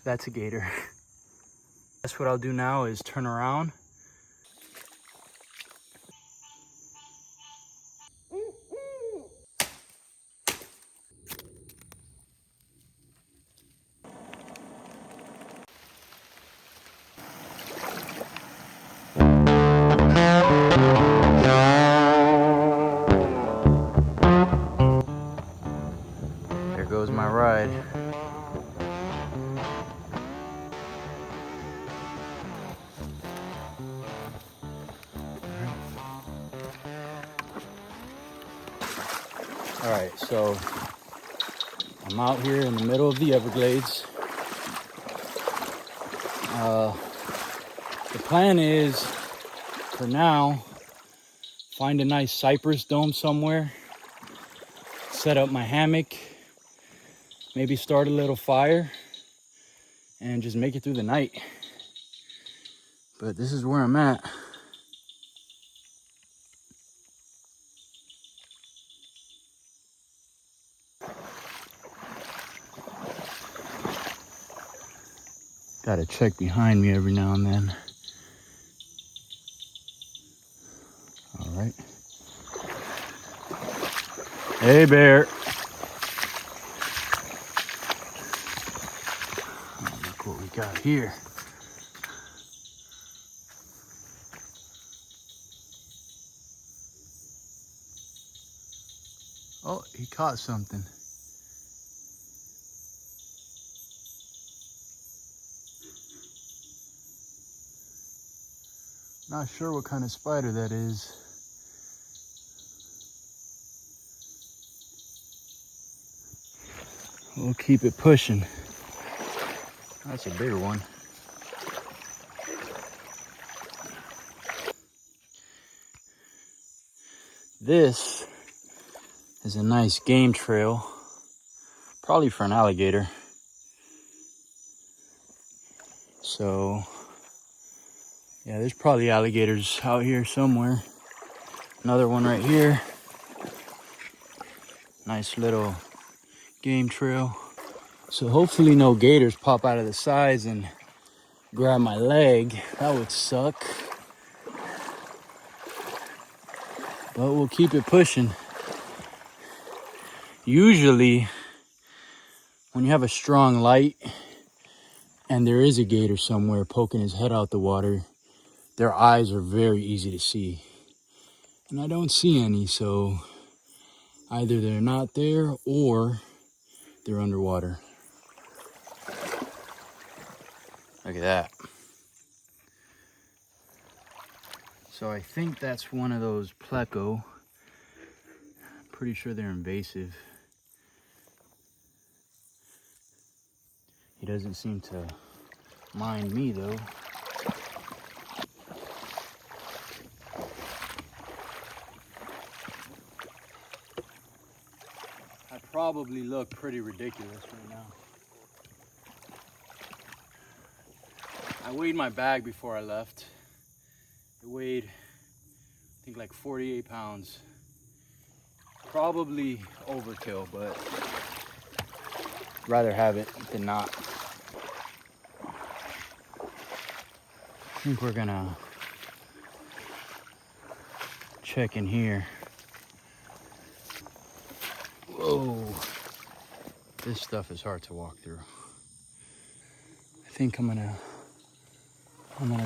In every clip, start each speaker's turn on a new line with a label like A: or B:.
A: that's a gator. That's what I'll do now is turn around. There goes my ride. All right, so I'm out here in the middle of the Everglades. The plan is, for now, find a nice cypress dome somewhere, set up my hammock, maybe start a little fire, and just make it through the night. But this is where I'm at. Gotta check behind me every now and then. All right. Hey, bear. Oh, look what we got here. Oh, he caught something. Not sure what kind of spider that is. We'll keep it pushing. That's a bigger one. This is a nice game trail, probably for an alligator. So, yeah, there's probably alligators out here somewhere. Another one right here. Nice little game trail. So hopefully no gators pop out of the sides and grab my leg. That would suck. But we'll keep it pushing. Usually, when you have a strong light and there is a gator somewhere poking his head out the water, their eyes are very easy to see. And I don't see any, so either they're not there or they're underwater. Look at that. So I think that's one of those pleco. Pretty sure they're invasive. He doesn't seem to mind me though. I probably look pretty ridiculous right now. I weighed my bag before I left. It weighed, I think, like 48 pounds. Probably overkill, but rather have it than not. I think we're gonna check in here. Whoa, this stuff is hard to walk through. I think I'm gonna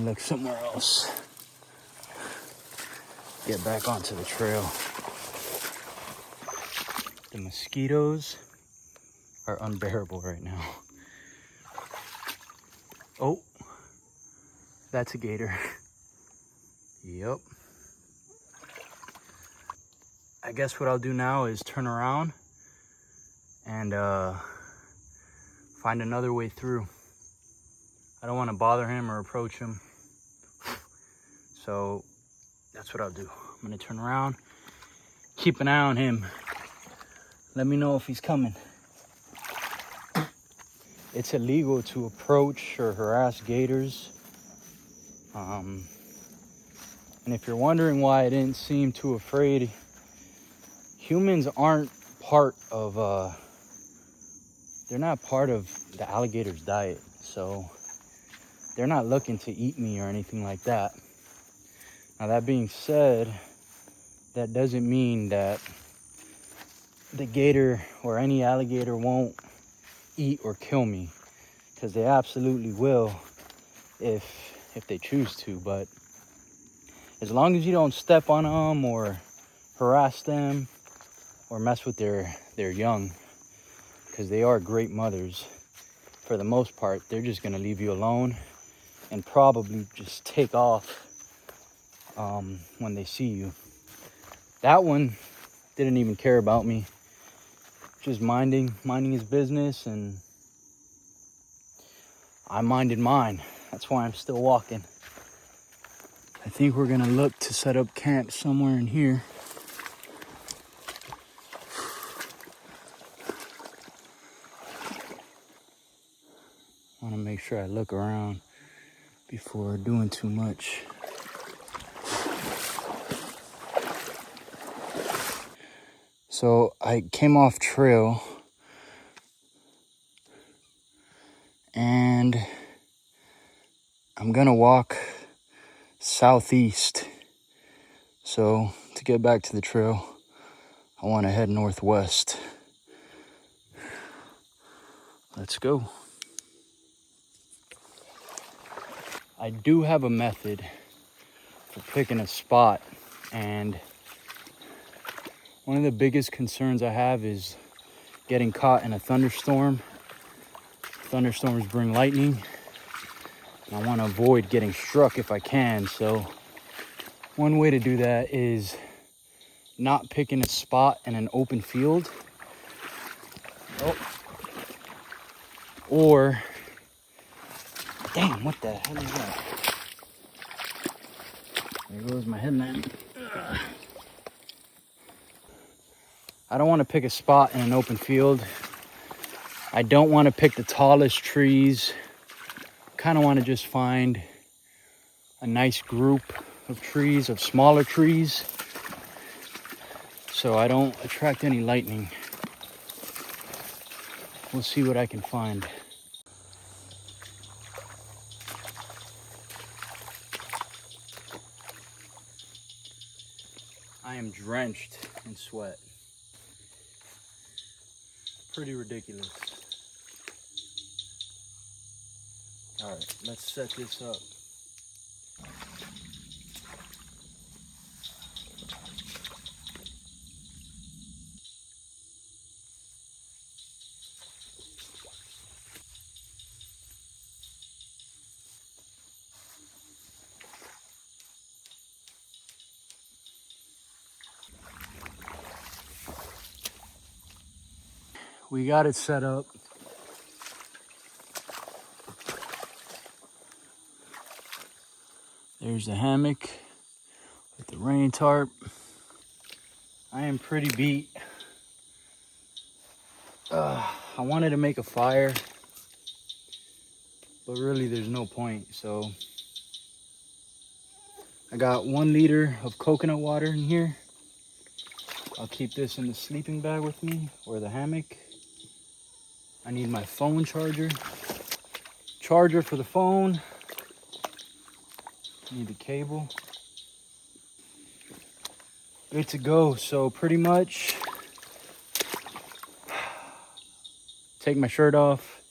A: look somewhere else. Get back onto the trail. The mosquitoes are unbearable right now. Oh, that's a gator. Yep. I guess what I'll do now is turn around and find another way through. I don't want to bother him or approach him. So that's what I'll do. I'm gonna turn around, keep an eye on him. Let me know if he's coming. It's illegal to approach or harass gators. And if you're wondering why I didn't seem too afraid, humans aren't part of they're not part of the alligator's diet, so they're not looking to eat me or anything like that. Now, that being said, that doesn't mean that the gator or any alligator won't eat or kill me, because they absolutely will if they choose to. But as long as you don't step on them or harass them or mess with their young, because they are great mothers, for the most part, they're just going to leave you alone and probably just take off when they see you. That one didn't even care about me, just minding his business, and I minded mine. That's why I'm still walking. I think we're gonna look to set up camp somewhere in here. I want to make sure I look around before doing too much. So I came off trail and I'm gonna walk southeast. So to get back to the trail, I want to head northwest. Let's go. I do have a method for picking a spot, and one of the biggest concerns I have is getting caught in a thunderstorm. Thunderstorms bring lightning, and I want to avoid getting struck if I can. So one way to do that is not picking a spot in an open field, or damn, what the hell is that? There goes my headlamp. I don't want to pick a spot in an open field. I don't want to pick the tallest trees. Kind of want to just find a nice group of trees, of smaller trees, so I don't attract any lightning. We'll see what I can find. I am drenched in sweat. Pretty ridiculous. All right, let's set this up. We got it set up. There's the hammock with the rain tarp. I am pretty beat. I wanted to make a fire, but really there's no point. So I got 1 liter of coconut water in here. I'll keep this in the sleeping bag with me, or the hammock. I need my phone charger. Charger for the phone. Need the cable. Good to go. So pretty much take my shirt off,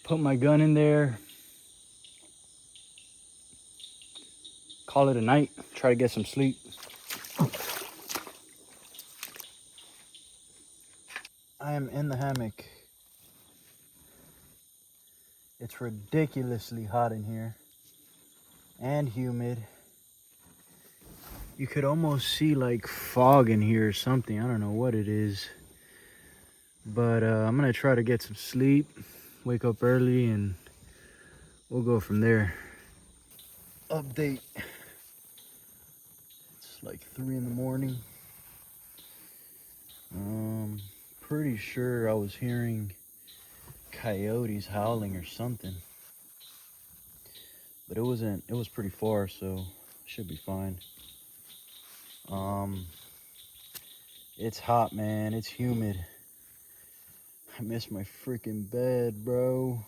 A: put my gun in there, call it a night, try to get some sleep. I am in the hammock. It's ridiculously hot in here and humid. You could almost see like fog in here or something. I don't know what it is. But I'm gonna try to get some sleep, wake up early, and we'll go from there. Update. It's like 3 in the morning. Pretty sure I was hearing coyotes howling or something. But it was pretty far, so should be fine. It's hot, man. It's humid. I missed my freaking bed, bro.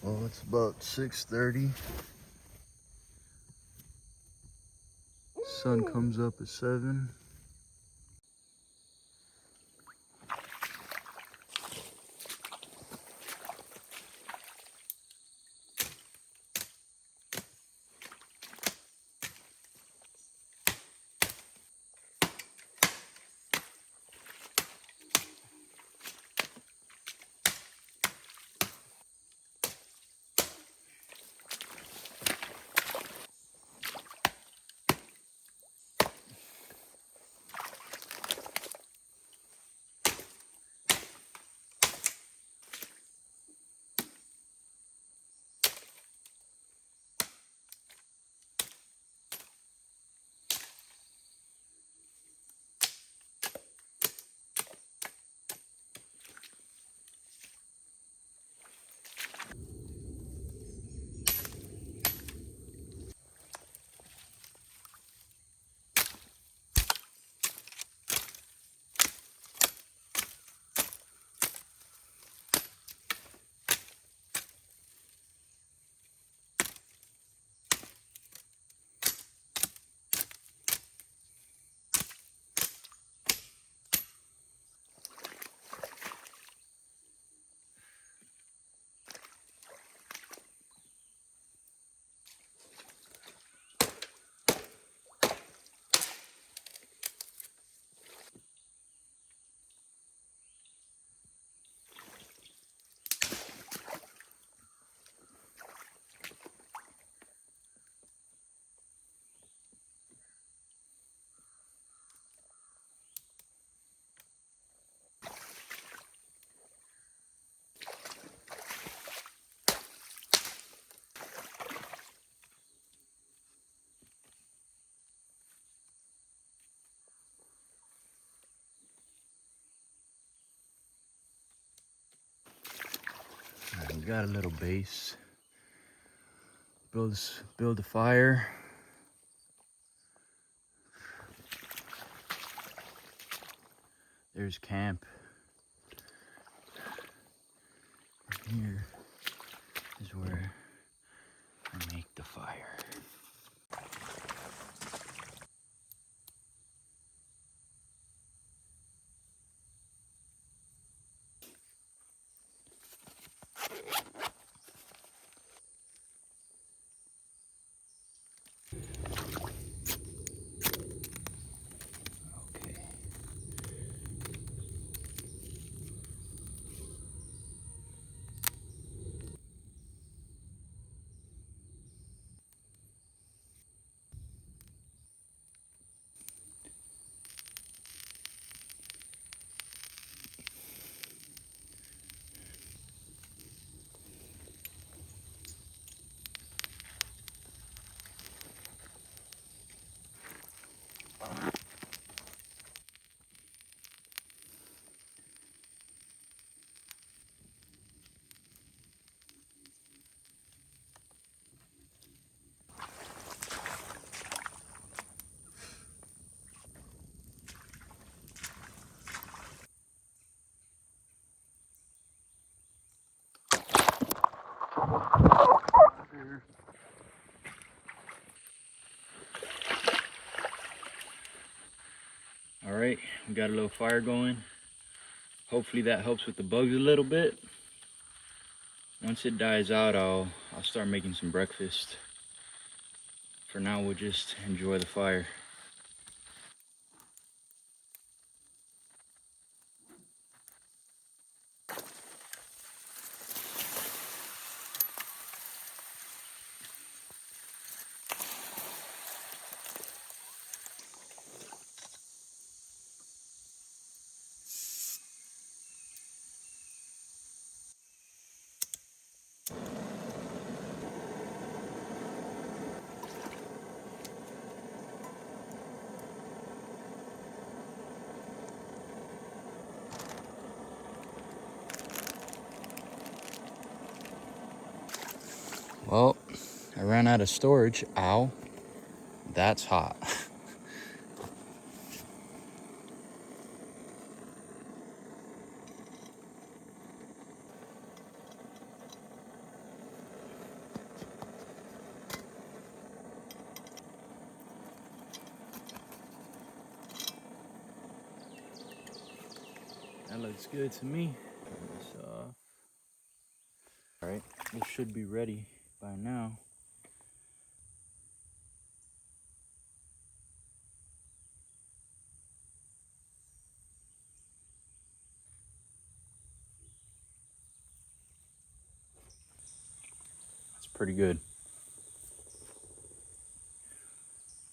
A: Well, it's about 6:30. Sun comes up at 7. We got a little base. Build a fire. There's camp. Here is where I make the fire. Okay. All right, we got a little fire going. Hopefully that helps with the bugs a little bit. Once it dies out, I'll start making some breakfast. For now, we'll just enjoy the fire. Well, I ran out of storage. Ow. That's hot. That looks good to me. All right, this should be ready by now. That's pretty good.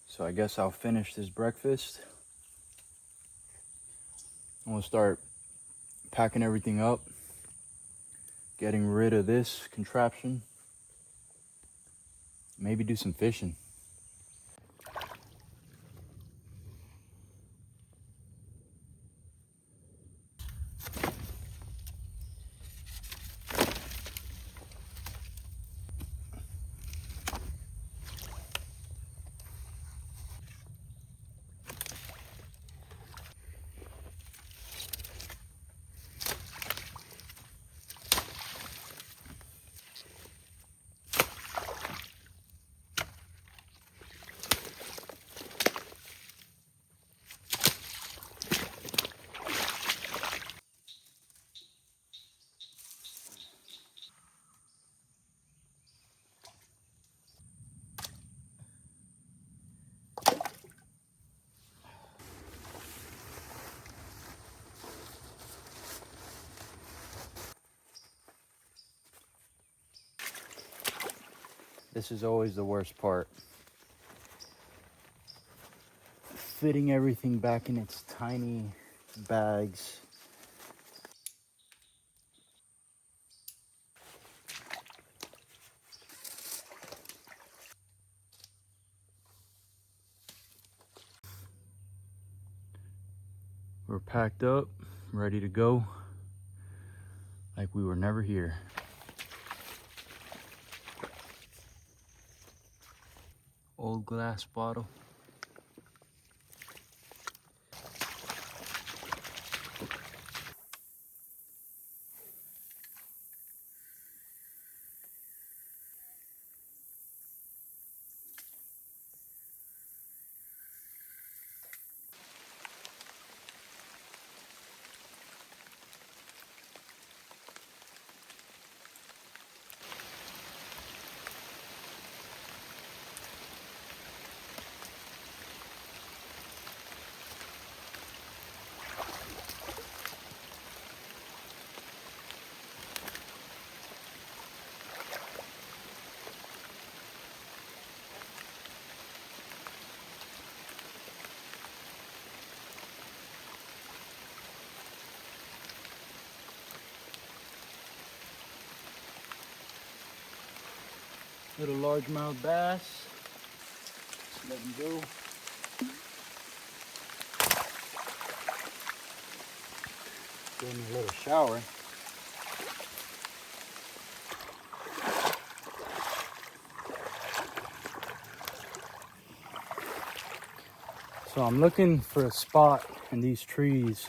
A: So I guess I'll finish this breakfast. I'm gonna start packing everything up, getting rid of this contraption, maybe do some fishing. This is always the worst part. Fitting everything back in its tiny bags. We're packed up, ready to go, like we were never here. Old glass bottle. Little largemouth bass. Just let them go. Gave me a little shower. So I'm looking for a spot in these trees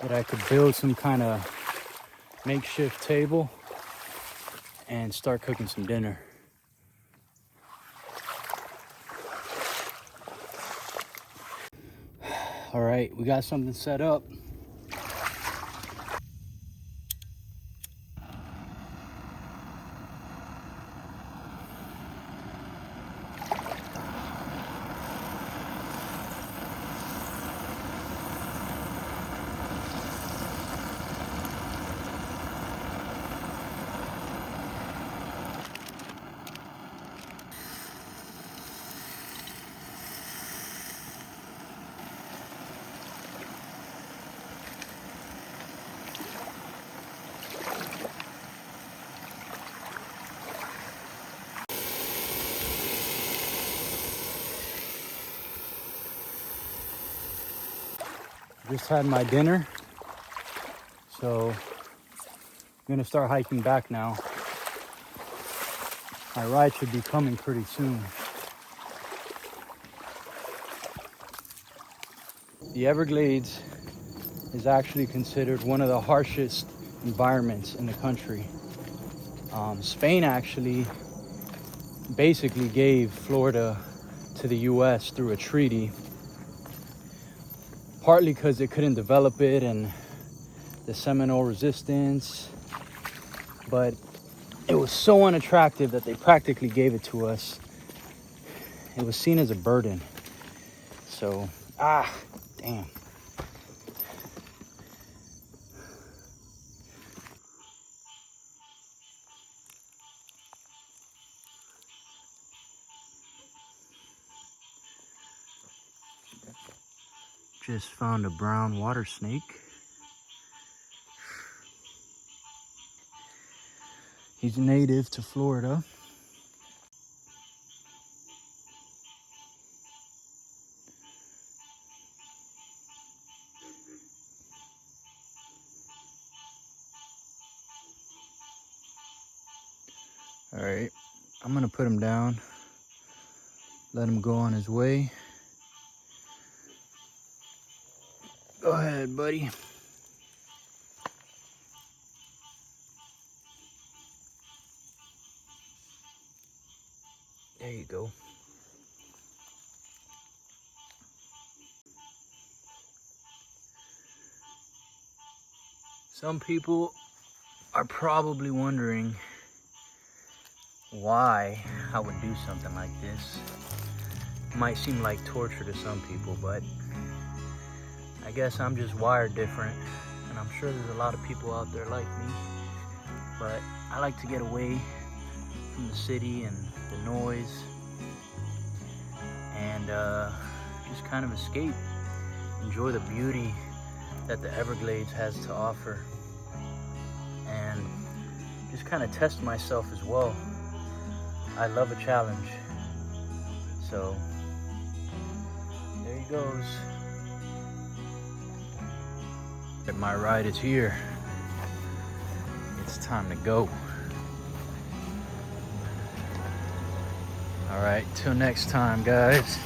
A: that I could build some kind of makeshift table and start cooking some dinner. All right, we got something set up. Just had my dinner, so I'm gonna start hiking back now. My ride should be coming pretty soon. The Everglades is actually considered one of the harshest environments in the country. Spain actually basically gave Florida to the US through a treaty, partly because they couldn't develop it and the Seminole resistance, but it was so unattractive that they practically gave it to us. It was seen as a burden. So, damn. Just found a brown water snake. He's native to Florida. All right, I'm gonna put him down, let him go on his way. Go ahead, buddy. There you go. Some people are probably wondering why I would do something like this. It might seem like torture to some people, but I guess I'm just wired different, and I'm sure there's a lot of people out there like me. But I like to get away from the city and the noise and just kind of escape, enjoy the beauty that the Everglades has to offer, and just kind of test myself as well. I love a challenge. So there he goes. My ride is here. It's time to go. All right, till next time, guys.